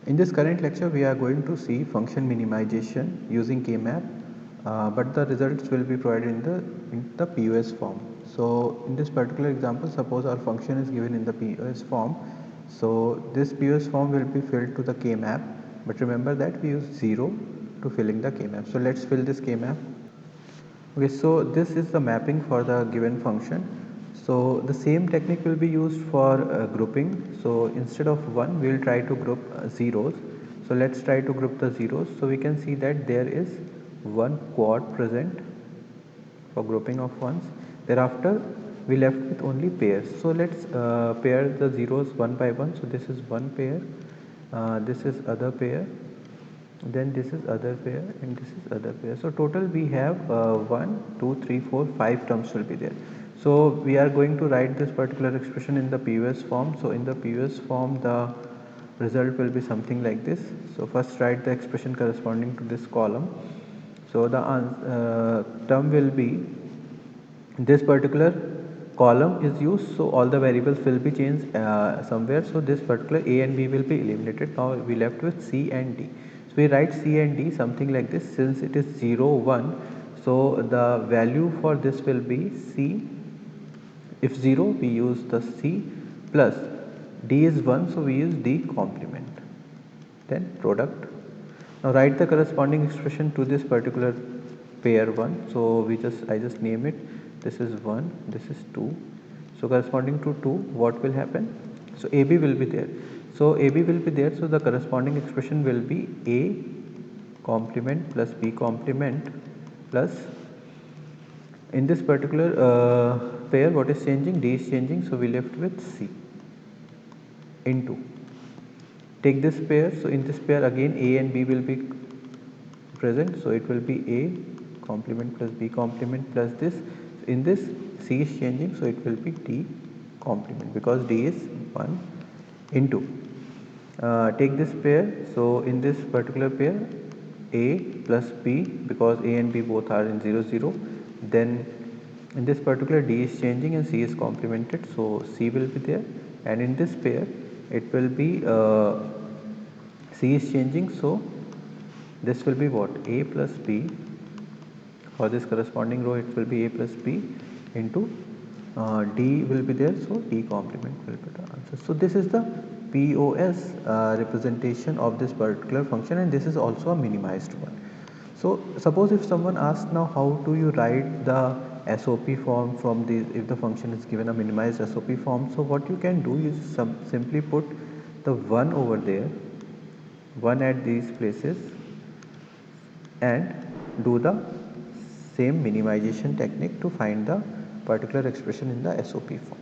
In this current lecture, we are going to see function minimization using K-map, but the results will be provided in the POS form. So in this particular example, suppose our function is given in the POS form. So this POS form will be filled to the K-map, but remember that we use 0 to filling the K-map. So let's fill this K-map. Okay, so this is the mapping for the given function. So the same technique will be used for grouping. So instead of 1, we will try to group zeros. So let's try to group the zeros. So we can see that there is one quad present for grouping of ones. Thereafter we left with only pairs. So let's pair the zeros one by one. So this is one pair, this is other pair, then this is other pair, and this is other pair. So total we have 1 2 3 4 5 terms will be there. So we are going to write this particular expression in the POS form. So in the POS form the result will be something like this. So first write the expression corresponding to this column. So the term will be this particular column is used, so all the variables will be changed somewhere. So this particular a and b will be eliminated. Now we left with c and d. So we write c and d something like this. Since it is 0 1, so the value for this will be c. If 0, we use the c, plus d is 1, so we use d complement, then product. Now write the corresponding expression to this particular pair 1. So I just name it. This is 1, this is 2. So corresponding to 2, what will happen? So AB will be there. So AB will be there. So the corresponding expression will be A complement plus B complement plus, in this particular pair, what is changing? D is changing. So we left with C into. Take this pair. So in this pair again A and B will be present. So it will be A complement plus B complement plus this. In this C is changing. So it will be D complement because D is 1 into. Take this pair. So in this particular pair A plus B, because A and B both are in 0 0. Then in this particular D is changing and C is complemented. So C will be there, and in this pair it will be C is changing. So this will be what? A plus B. For this corresponding row it will be A plus B into D will be there, so D complement will be the answer. So this is the POS representation of this particular function, and this is also a minimized one. So suppose if someone asks, now how do you write the SOP form from the, if the function is given a minimized SOP form? So what you can do is simply put the 1 over there, 1 at these places, and do the same minimization technique to find the particular expression in the SOP form.